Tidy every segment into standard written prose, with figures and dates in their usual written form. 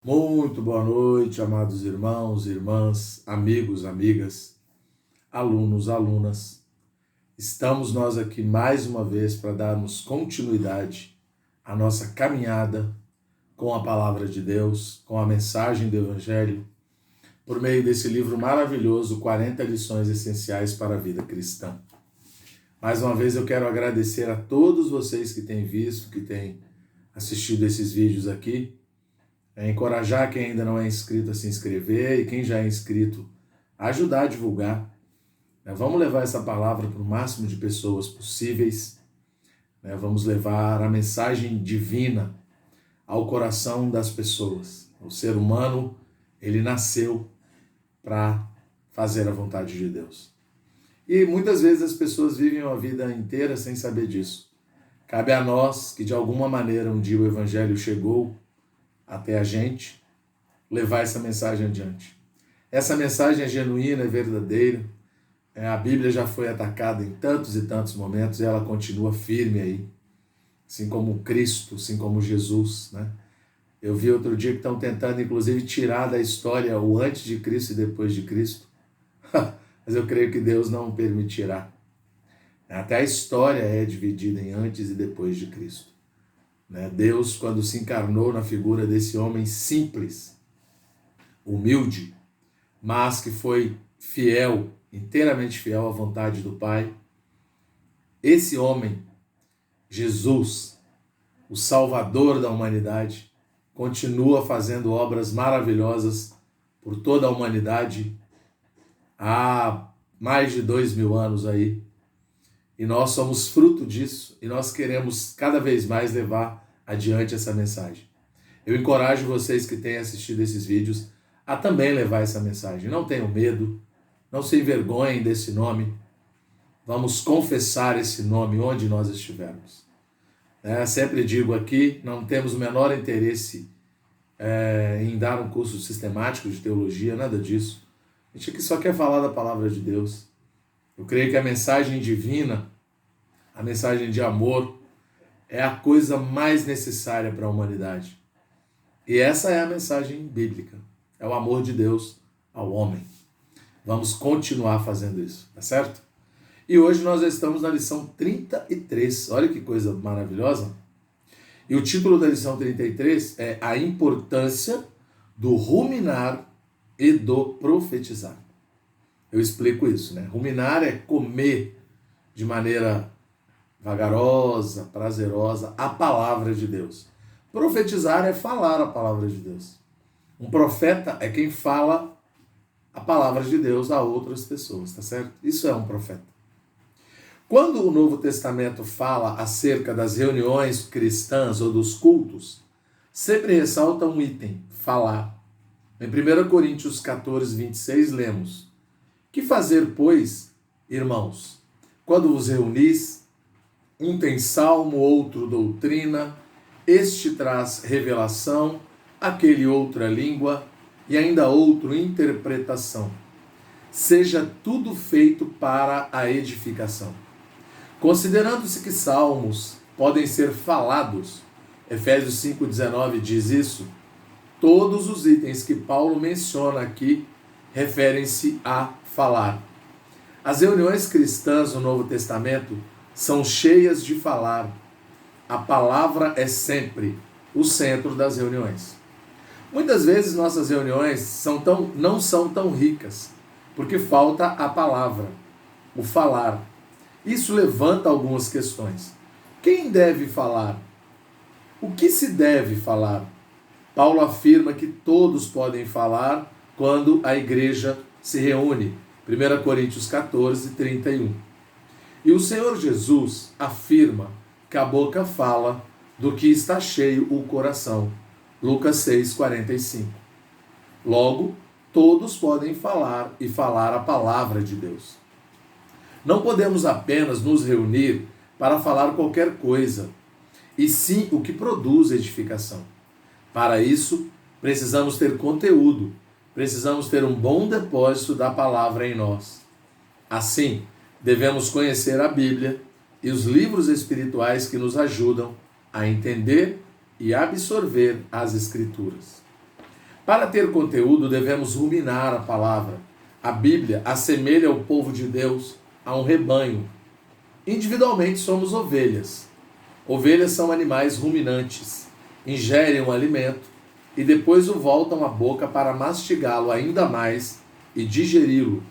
Muito boa noite, amados irmãos, irmãs, amigos, amigas, alunos, alunas. Estamos nós aqui mais uma vez para darmos continuidade à nossa caminhada com a palavra de Deus, com a mensagem do Evangelho, por meio desse livro maravilhoso, 40 lições essenciais para a vida cristã. Mais uma vez eu quero agradecer a todos vocês que têm visto, que têm assistido esses vídeos aqui, encorajar quem ainda não é inscrito a se inscrever e quem já é inscrito a ajudar a divulgar. Vamos levar essa palavra para o máximo de pessoas possíveis. Vamos levar a mensagem divina ao coração das pessoas. O ser humano, ele nasceu para fazer a vontade de Deus. E muitas vezes as pessoas vivem uma vida inteira sem saber disso. Cabe a nós, que de alguma maneira um dia o Evangelho chegou até a gente, levar essa mensagem adiante. Essa mensagem é genuína, é verdadeira. A Bíblia já foi atacada em tantos e tantos momentos e ela continua firme aí. Assim como Cristo, assim como Jesus, né? Eu vi outro dia que estão tentando, inclusive, tirar da história o antes de Cristo e depois de Cristo. Mas eu creio que Deus não permitirá. Até a história é dividida em antes e depois de Cristo. Deus, quando se encarnou na figura desse homem simples, humilde, mas que foi fiel, inteiramente fiel à vontade do Pai, esse homem, Jesus, o Salvador da humanidade, continua fazendo obras maravilhosas por toda a humanidade há mais de 2000 anos aí. E nós somos fruto disso e nós queremos cada vez mais levar adiante essa mensagem. Eu encorajo vocês que têm assistido esses vídeos a também levar essa mensagem. Não tenham medo, não se envergonhem desse nome. Vamos confessar esse nome onde nós estivermos. Sempre digo aqui, não temos o menor interesse em dar um curso sistemático de teologia, nada disso. A gente aqui só quer falar da palavra de Deus. Eu creio que a mensagem divina, a mensagem de amor, é a coisa mais necessária para a humanidade. E essa é a mensagem bíblica. É o amor de Deus ao homem. Vamos continuar fazendo isso, tá certo? E hoje nós já estamos na lição 33. Olha que coisa maravilhosa. E o título da lição 33 é A Importância do Ruminar e do Profetizar. Eu explico isso, Ruminar é comer de maneira vagarosa, prazerosa a palavra de Deus. Profetizar é falar a palavra de Deus. Um profeta é quem fala a palavra de Deus a outras pessoas, tá certo? Isso é um profeta. Quando o Novo Testamento fala acerca das reuniões cristãs ou dos cultos, sempre ressalta um item, falar. Em 1 Coríntios 14, 26, lemos: Que fazer, pois, irmãos, quando vos reunis, um tem salmo, outro doutrina, este traz revelação, aquele outra língua, e ainda outro interpretação. Seja tudo feito para a edificação. Considerando-se que salmos podem ser falados, Efésios 5,19 diz isso, todos os itens que Paulo menciona aqui referem-se a falar. As reuniões cristãs no Novo Testamento são cheias de falar. A palavra é sempre o centro das reuniões. Muitas vezes nossas reuniões não são tão ricas, porque falta a palavra, o falar. Isso levanta algumas questões. Quem deve falar? O que se deve falar? Paulo afirma que todos podem falar quando a igreja se reúne. 1 Coríntios 14, 31. E o Senhor Jesus afirma que a boca fala do que está cheio o coração. Lucas 6, 45. Logo, todos podem falar e falar a palavra de Deus. Não podemos apenas nos reunir para falar qualquer coisa, e sim o que produz edificação. Para isso, precisamos ter conteúdo, precisamos ter um bom depósito da palavra em nós. Assim, devemos conhecer a Bíblia e os livros espirituais que nos ajudam a entender e absorver as Escrituras. Para ter conteúdo, devemos ruminar a palavra. A Bíblia assemelha o povo de Deus a um rebanho. Individualmente somos ovelhas. Ovelhas são animais ruminantes, ingerem o alimento e depois o voltam à boca para mastigá-lo ainda mais e digeri-lo.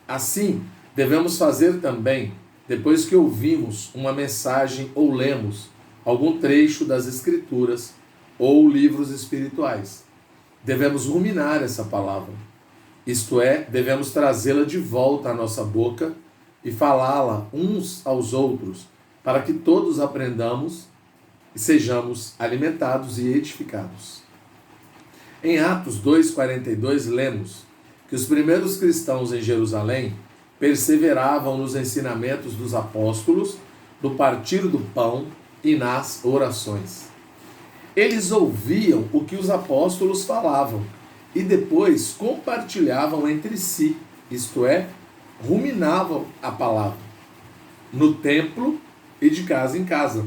Assim, devemos fazer também depois que ouvimos uma mensagem ou lemos algum trecho das Escrituras ou livros espirituais. Devemos ruminar essa palavra. Isto é, devemos trazê-la de volta à nossa boca e falá-la uns aos outros, para que todos aprendamos e sejamos alimentados e edificados. Em Atos 2,42 lemos que os primeiros cristãos em Jerusalém perseveravam nos ensinamentos dos apóstolos, no partir do pão e nas orações. Eles ouviam o que os apóstolos falavam e depois compartilhavam entre si, isto é, ruminavam a palavra, no templo e de casa em casa.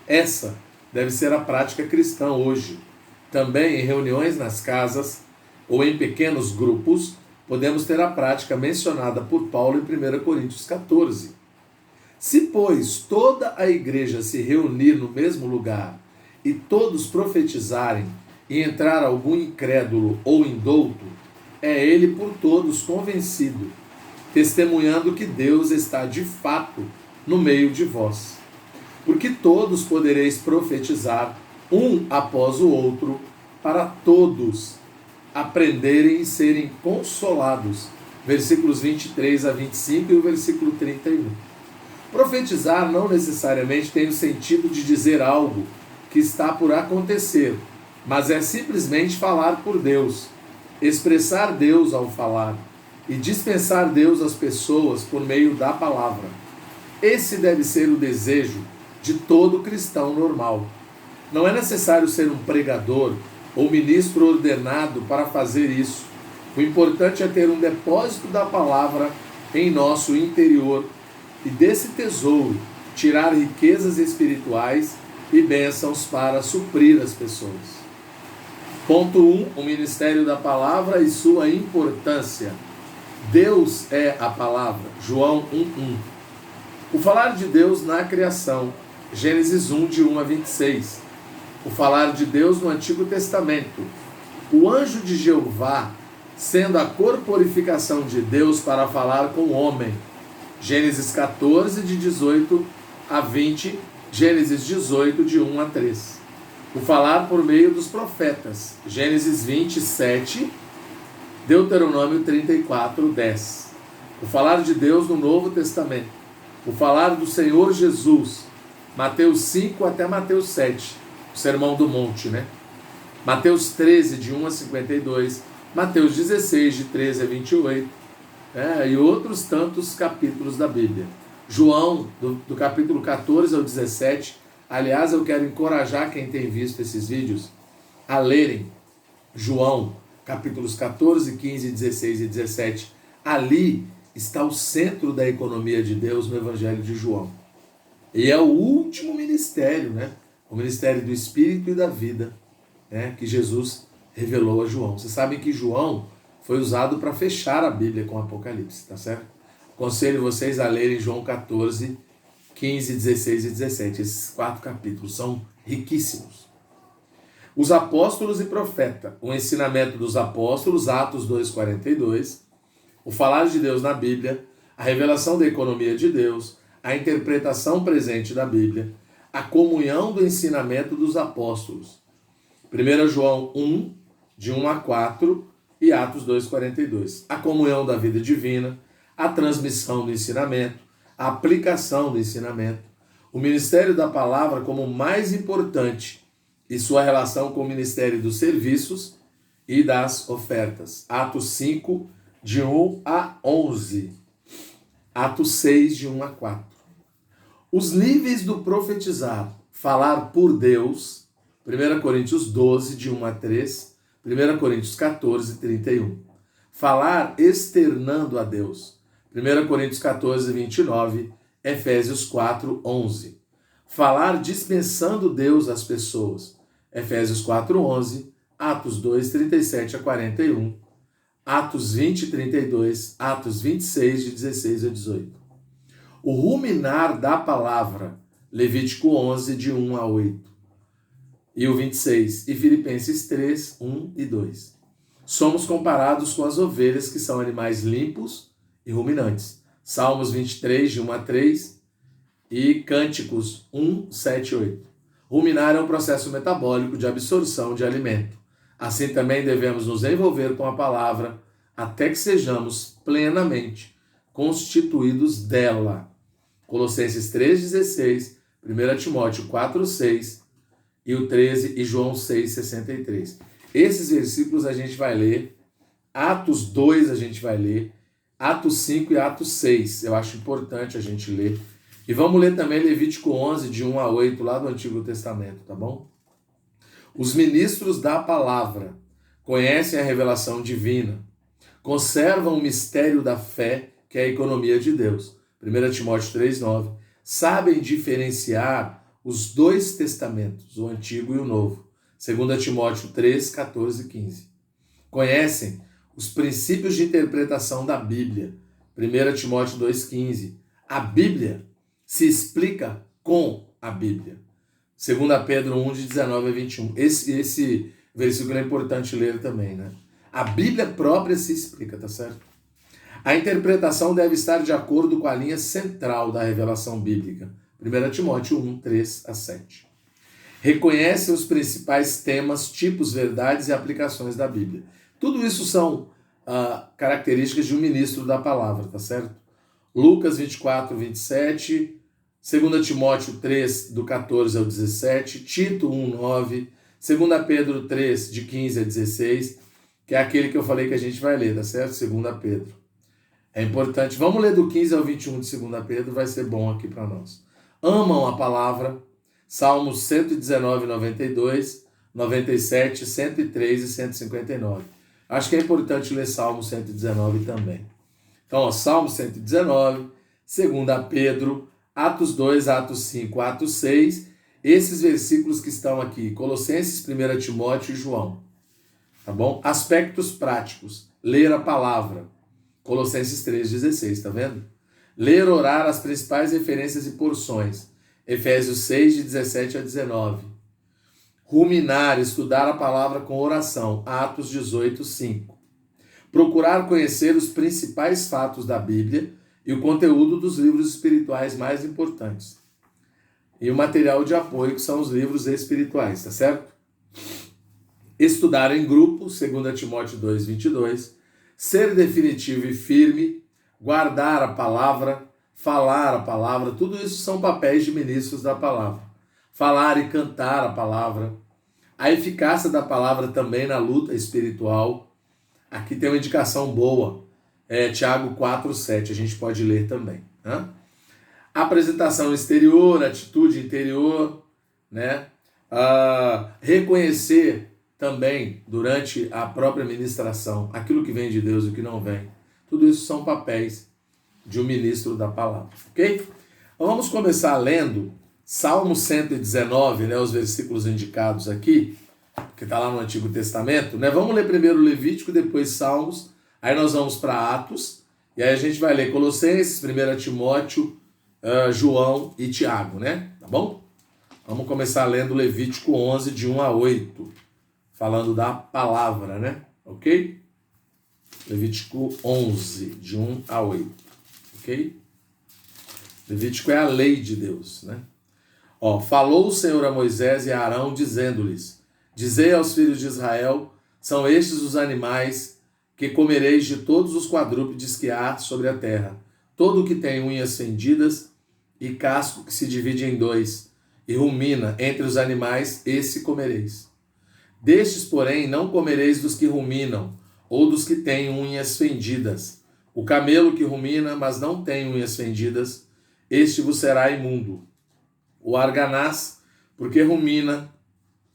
Essa deve ser a prática cristã hoje. Também em reuniões nas casas ou em pequenos grupos, podemos ter a prática mencionada por Paulo em 1 Coríntios 14. Se, pois, toda a igreja se reunir no mesmo lugar e todos profetizarem e entrar algum incrédulo ou indouto, é ele por todos convencido, testemunhando que Deus está de fato no meio de vós. Porque todos podereis profetizar um após o outro, para todos aprenderem e serem consolados. Versículos 23 a 25 e o versículo 31. Profetizar não necessariamente tem o sentido de dizer algo que está por acontecer, mas é simplesmente falar por Deus, expressar Deus ao falar e dispensar Deus às pessoas por meio da palavra. Esse deve ser o desejo de todo cristão normal. Não é necessário ser um pregador ou ministro ordenado para fazer isso. O importante é ter um depósito da palavra em nosso interior e desse tesouro tirar riquezas espirituais e bênçãos para suprir as pessoas. Ponto 1. O ministério da palavra e sua importância. Deus é a palavra. João 1:1. O falar de Deus na criação. Gênesis 1, de 1 a 26. O falar de Deus no Antigo Testamento. O anjo de Jeová, sendo a corporificação de Deus para falar com o homem. Gênesis 14, de 18 a 20. Gênesis 18, de 1 a 3. O falar por meio dos profetas. Gênesis 27, Deuteronômio 34, 10. O falar de Deus no Novo Testamento. O falar do Senhor Jesus. Mateus 5 até Mateus 7. O Sermão do Monte, né? Mateus 13, de 1 a 52. Mateus 16, de 13 a 28. E outros tantos capítulos da Bíblia. João, do capítulo 14 ao 17. Aliás, eu quero encorajar quem tem visto esses vídeos a lerem João, capítulos 14, 15, 16 e 17. Ali está o centro da economia de Deus no Evangelho de João. E é o último ministério, né? O ministério do Espírito e da vida, né? Que Jesus revelou a João. Vocês sabem que João foi usado para fechar a Bíblia com o Apocalipse, tá certo? Aconselho vocês a lerem João 14, 15, 16 e 17. Esses 4 capítulos são riquíssimos. Os apóstolos e profeta. O ensinamento dos apóstolos, Atos 2,42. O falar de Deus na Bíblia. A revelação da economia de Deus. A interpretação presente da Bíblia. A comunhão do ensinamento dos apóstolos. 1 João 1, de 1 a 4 e Atos 2,42. A comunhão da vida divina. A transmissão do ensinamento. A aplicação do ensinamento, o ministério da palavra como mais importante e sua relação com o ministério dos serviços e das ofertas. Atos 5, de 1 a 11. Atos 6, de 1 a 4. Os níveis do profetizar, falar por Deus, 1 Coríntios 12, de 1 a 3, 1 Coríntios 14, 31. Falar externando a Deus. 1 Coríntios 14, 29, Efésios 4, 11. Falar dispensando Deus às pessoas. Efésios 4, 11, Atos 2, 37 a 41, Atos 20, 32, Atos 26, de 16 a 18. O ruminar da palavra, Levítico 11, de 1 a 8, e o 26, e Filipenses 3, 1 e 2. Somos comparados com as ovelhas, que são animais limpos e ruminantes. Salmos 23, de 1 a 3, e Cânticos 1, 7 e 8. Ruminar é um processo metabólico de absorção de alimento. Assim também devemos nos envolver com a palavra até que sejamos plenamente constituídos dela. Colossenses 3,16, 1 Timóteo 4,6 e o 13 e João 6,63. Esses versículos a gente vai ler, Atos 2 a gente vai ler, Atos 5 e Atos 6, eu acho importante a gente ler. E vamos ler também Levítico 11, de 1 a 8, lá do Antigo Testamento, tá bom? Os ministros da palavra conhecem a revelação divina, conservam o mistério da fé, que é a economia de Deus. 1 Timóteo 3, 9. Sabem diferenciar os dois testamentos, o Antigo e o Novo. 2 Timóteo 3, 14 e 15. Conhecem os princípios de interpretação da Bíblia. 1 Timóteo 2, 15. A Bíblia se explica com a Bíblia. 2 Pedro 1, de 19 a 21. Esse versículo é importante ler também, né? A Bíblia própria se explica, tá certo? A interpretação deve estar de acordo com a linha central da revelação bíblica. 1 Timóteo 1, 3 a 7. Reconhece os principais temas, tipos, verdades e aplicações da Bíblia. Tudo isso são características de um ministro da palavra, tá certo? Lucas 24, 27, 2 Timóteo 3, do 14 ao 17, Tito 1, 9, 2 Pedro 3, de 15 a 16, que é aquele que eu falei que a gente vai ler, tá certo? 2 Pedro. É importante. Vamos ler do 15 ao 21 de 2 Pedro, vai ser bom aqui para nós. Amam a palavra, Salmos 119, 92, 97, 103 e 159. Acho que é importante ler Salmo 119 também. Então, ó, Salmo 119, 2 Pedro, Atos 2, Atos 5, Atos 6, esses versículos que estão aqui, Colossenses, 1 Timóteo e João. Tá bom? Aspectos práticos. Ler a palavra. Colossenses 3,16, tá vendo? Ler, orar, as principais referências e porções. Efésios 6, de 17 a 19. Ruminar, estudar a palavra com oração. Atos 18, 5. Procurar conhecer os principais fatos da Bíblia e o conteúdo dos livros espirituais mais importantes. E o material de apoio, que são os livros espirituais, tá certo? Estudar em grupo, 2 Timóteo 2, 22. Ser definitivo e firme, guardar a palavra, falar a palavra, tudo isso são papéis de ministros da palavra. Falar e cantar a palavra. A eficácia da palavra também na luta espiritual. Aqui tem uma indicação boa, Tiago 4, 7, a gente pode ler também. Né? Apresentação exterior, atitude interior, né? Reconhecer também, durante a própria ministração, aquilo que vem de Deus e o que não vem. Tudo isso são papéis de um ministro da palavra, ok? Então, vamos começar lendo Salmo 119, né, os versículos indicados aqui, que está lá no Antigo Testamento, né? Vamos ler primeiro Levítico, depois Salmos, aí nós vamos para Atos, e aí a gente vai ler Colossenses, 1 Timóteo, João e Tiago, né? Tá bom? Vamos começar lendo Levítico 11, de 1 a 8. Falando da palavra, né? Ok? Levítico 11, de 1 a 8. Ok? Levítico é a lei de Deus, né? Ó, falou o Senhor a Moisés e a Arão, dizendo-lhes: Dizei aos filhos de Israel, são estes os animais que comereis de todos os quadrúpedes que há sobre a terra. Todo o que tem unhas fendidas e casco que se divide em dois, e rumina entre os animais, esse comereis. Destes, porém, não comereis dos que ruminam, ou dos que têm unhas fendidas. O camelo que rumina, mas não tem unhas fendidas, este vos será imundo. O arganaz, porque rumina,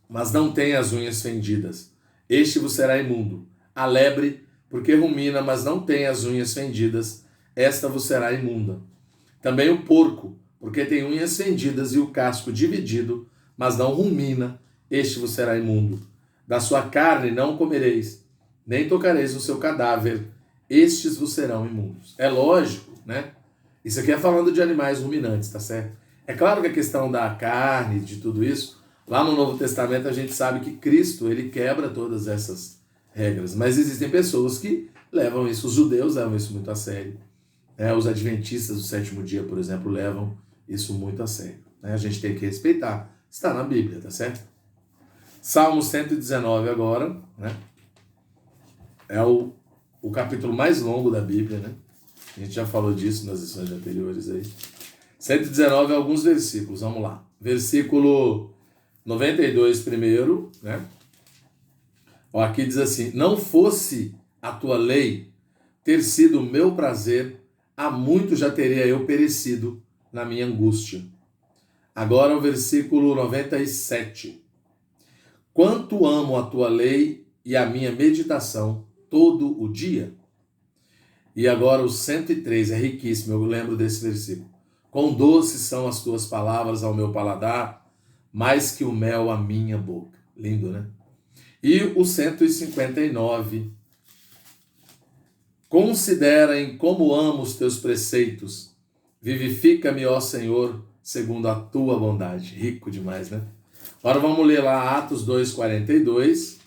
mas não tem as unhas fendidas, este vos será imundo. A lebre, porque rumina, mas não tem as unhas fendidas, esta vos será imunda. Também o porco, porque tem unhas fendidas e o casco dividido, mas não rumina, este vos será imundo. Da sua carne não comereis, nem tocareis no seu cadáver, estes vos serão imundos. É lógico, né? Isso aqui é falando de animais ruminantes, tá certo? É claro que a questão da carne, de tudo isso, lá no Novo Testamento a gente sabe que Cristo, ele quebra todas essas regras. Mas existem pessoas que levam isso, os judeus levam isso muito a sério. Os adventistas do sétimo dia, por exemplo, levam isso muito a sério. A gente tem que respeitar. Está na Bíblia, tá certo? Salmo 119 agora, né? É o capítulo mais longo da Bíblia, né? A gente já falou disso nas lições anteriores aí. 119 é alguns versículos, vamos lá. Versículo 92 primeiro, né? Aqui diz assim: não fosse a tua lei ter sido o meu prazer, há muito já teria eu perecido na minha angústia. Agora o versículo 97. Quanto amo a tua lei e a minha meditação todo o dia. E agora o 103, é riquíssimo, eu lembro desse versículo. Quão doces são as tuas palavras ao meu paladar, mais que o mel à minha boca. Lindo, né? E o 159. Considera em como amo os teus preceitos. Vivifica-me, ó Senhor, segundo a tua bondade. Rico demais, né? Agora vamos ler lá Atos 2:42.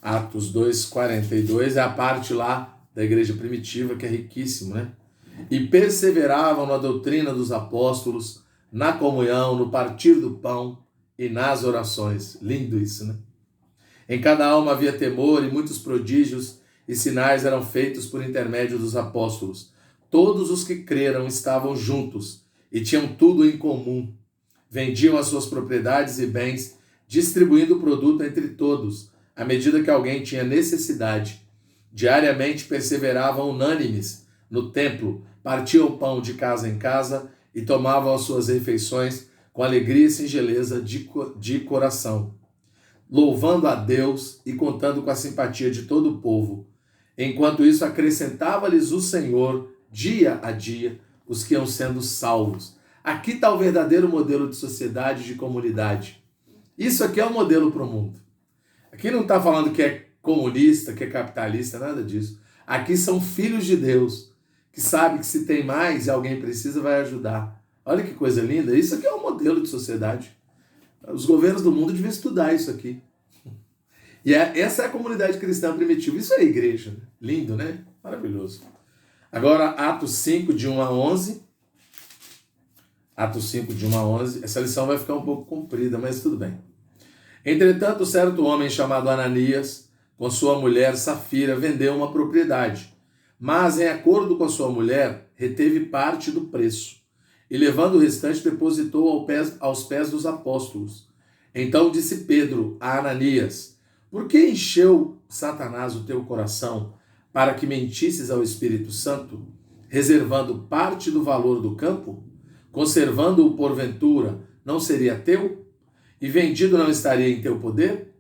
Atos 2:42 é a parte lá da igreja primitiva que é riquíssimo, né? E perseveravam na doutrina dos apóstolos, na comunhão, no partir do pão e nas orações. Lindo isso, né? Em cada alma havia temor e muitos prodígios e sinais eram feitos por intermédio dos apóstolos. Todos os que creram estavam juntos e tinham tudo em comum. Vendiam as suas propriedades e bens, distribuindo o produto entre todos, à medida que alguém tinha necessidade. Diariamente perseveravam unânimes no templo, partiam o pão de casa em casa e tomavam as suas refeições com alegria e singeleza de coração, louvando a Deus e contando com a simpatia de todo o povo. Enquanto isso, acrescentava-lhes o Senhor, dia a dia, os que iam sendo salvos. Aqui está o verdadeiro modelo de sociedade, de comunidade. Isso aqui é o modelo para o mundo. Aqui não está falando que é comunista, que é capitalista, nada disso. Aqui são filhos de Deus, que sabem que se tem mais e alguém precisa, vai ajudar. Olha que coisa linda. Isso aqui é um modelo de sociedade. Os governos do mundo deviam estudar isso aqui. E essa é a comunidade cristã primitiva. Isso é a igreja. Lindo, né? Maravilhoso. Agora, Atos 5, de 1 a 11. Atos 5, de 1 a 11. Essa lição vai ficar um pouco comprida, mas tudo bem. Entretanto, certo homem chamado Ananias, com sua mulher Safira, vendeu uma propriedade, mas em acordo com a sua mulher, reteve parte do preço, e levando o restante, depositou aos pés dos apóstolos. Então disse Pedro a Ananias: por que encheu Satanás o teu coração para que mentisses ao Espírito Santo, reservando parte do valor do campo? Conservando-o porventura, não seria teu? E vendido não estaria em teu poder?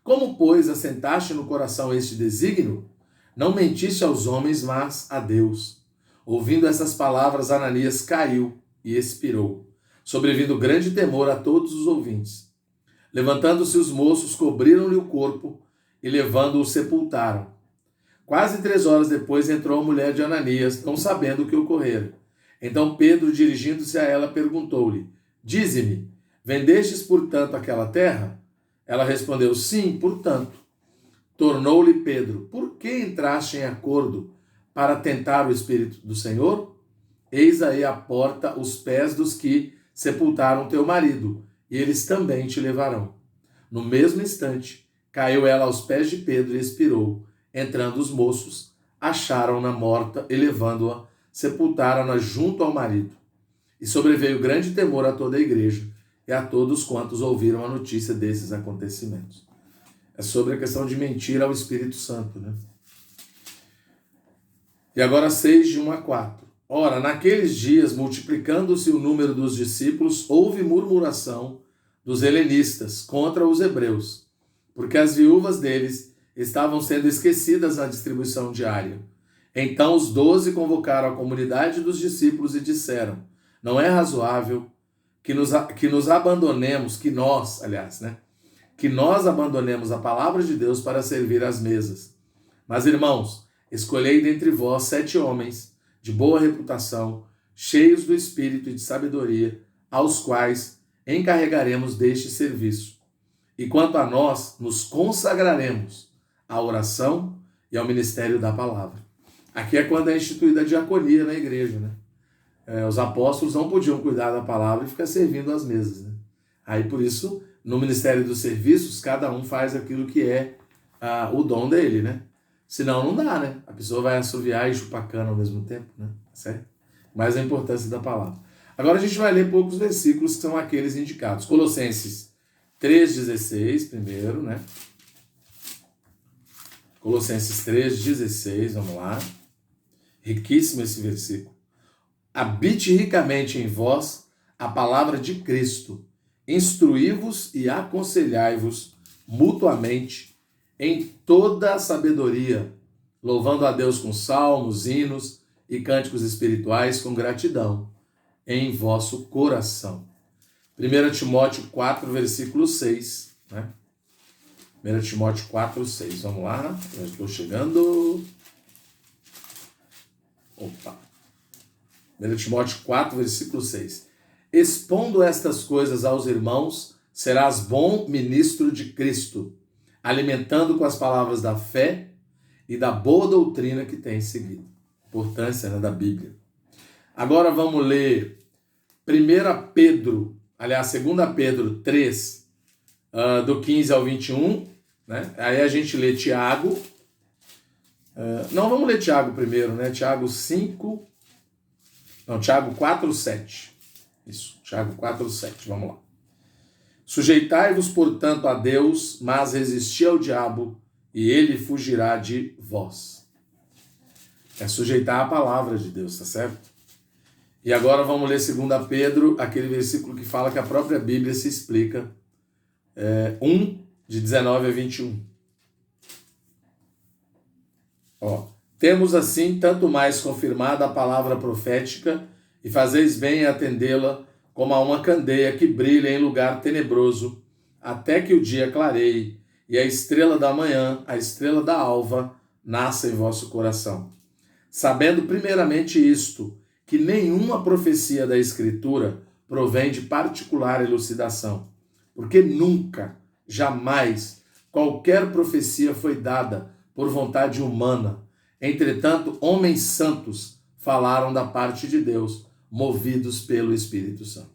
Como, pois, assentaste no coração este desígnio? Não mentiste aos homens, mas a Deus. Ouvindo essas palavras, Ananias caiu e expirou, sobrevindo grande temor a todos os ouvintes. Levantando-se os moços, cobriram-lhe o corpo e, levando-o, sepultaram. Quase 3 horas depois entrou a mulher de Ananias, não sabendo o que ocorrera. Então Pedro, dirigindo-se a ela, perguntou-lhe: dize-me, vendestes, portanto, aquela terra? Ela respondeu: sim, portanto. Tornou-lhe Pedro: por que entraste em acordo para tentar o Espírito do Senhor? Eis aí à porta os pés dos que sepultaram teu marido, e eles também te levarão. No mesmo instante, caiu ela aos pés de Pedro e expirou. Entrando os moços, acharam-na morta e, levando-a, sepultaram-na junto ao marido. E sobreveio grande temor a toda a igreja e a todos quantos ouviram a notícia desses acontecimentos. É sobre a questão de mentir ao Espírito Santo, né? E agora 6, de 1 a 4. Ora, naqueles dias, multiplicando-se o número dos discípulos, houve murmuração dos helenistas contra os hebreus, porque as viúvas deles estavam sendo esquecidas na distribuição diária. Então os 12 convocaram a comunidade dos discípulos e disseram: não é razoável que nós abandonemos, que nós, aliás, né? que nós abandonemos a palavra de Deus para servir às mesas. Mas, irmãos, escolhei dentre vós 7 homens de boa reputação, cheios do espírito e de sabedoria, aos quais encarregaremos deste serviço. E quanto a nós, nos consagraremos à oração e ao ministério da palavra. Aqui é quando é instituída a diaconia na igreja, né? Os apóstolos não podiam cuidar da palavra e ficar servindo às mesas, né? Aí, por isso, no Ministério dos Serviços, cada um faz aquilo que é o dom dele, né? Senão não dá, né? A pessoa vai assoviar e chupar cana ao mesmo tempo, né? Certo? Mas a importância da palavra. Agora a gente vai ler poucos versículos que são aqueles indicados. Colossenses 3,16, primeiro, né? Colossenses 3,16, vamos lá. Riquíssimo esse versículo. Habite ricamente em vós a palavra de Cristo, instruí-vos e aconselhai-vos mutuamente em toda a sabedoria, louvando a Deus com salmos, hinos e cânticos espirituais com gratidão em vosso coração. 1 Timóteo 4, versículo 6, né? 1 Timóteo 4, 6, vamos lá, eu estou chegando. Opa! 1 Timóteo 4, versículo 6. Expondo estas coisas aos irmãos, serás bom ministro de Cristo, alimentando com as palavras da fé e da boa doutrina que tens seguido. Importância, né, da Bíblia. Agora vamos ler 2 Pedro 3, do 15 ao 21, né? Aí a gente lê Tiago. Não, vamos ler Tiago primeiro, né? Tiago 4, 7. Isso, Tiago 4, 7, vamos lá. Sujeitai-vos, portanto, a Deus, mas resisti ao diabo, e ele fugirá de vós. É sujeitar a palavra de Deus, tá certo? E agora vamos ler 2 Pedro, aquele versículo que fala que a própria Bíblia se explica. 1, de 19 a 21. Temos assim tanto mais confirmada a palavra profética, e fazeis bem em atendê-la como a uma candeia que brilha em lugar tenebroso, até que o dia clareie, e a estrela da manhã, a estrela da alva, nasça em vosso coração. Sabendo primeiramente isto, que nenhuma profecia da Escritura provém de particular elucidação, porque nunca, jamais, qualquer profecia foi dada por vontade humana. Entretanto, homens santos falaram da parte de Deus, movidos pelo Espírito Santo.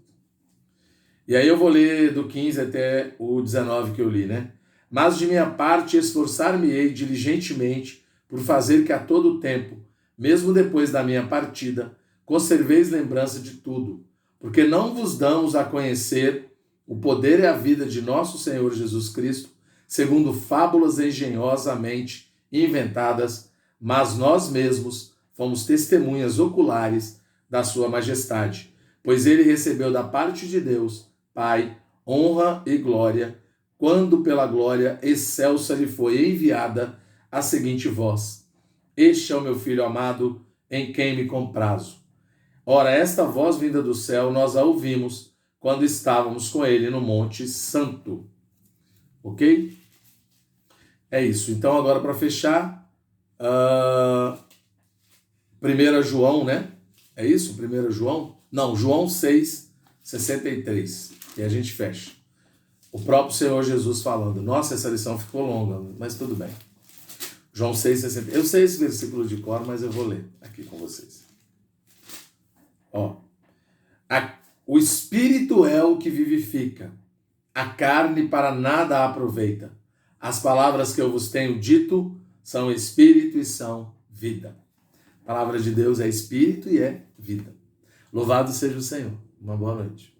E aí eu vou ler do 15 até o 19 que eu li, né? Mas de minha parte esforçar-me-ei diligentemente por fazer que a todo tempo, mesmo depois da minha partida, conserveis lembrança de tudo, porque não vos damos a conhecer o poder e a vida de nosso Senhor Jesus Cristo, segundo fábulas engenhosamente inventadas, mas nós mesmos fomos testemunhas oculares da sua majestade, pois ele recebeu da parte de Deus, Pai, honra e glória, quando pela glória excelsa lhe foi enviada a seguinte voz: Este é o meu Filho amado, em quem me comprazo. Ora, esta voz vinda do céu, nós a ouvimos quando estávamos com ele no Monte Santo. Ok? É isso. Então, agora para fechar, 1 João, né? É isso? 1 João? Não, João 6, 63. E a gente fecha. O próprio Senhor Jesus falando. Nossa, essa lição ficou longa, mas tudo bem. João 6, 63. Eu sei esse versículo de cor, mas eu vou ler aqui com vocês. O Espírito é o que vivifica. A carne para nada a aproveita. As palavras que eu vos tenho dito são Espírito e são vida. A palavra de Deus é Espírito e é vida. Louvado seja o Senhor. Uma boa noite.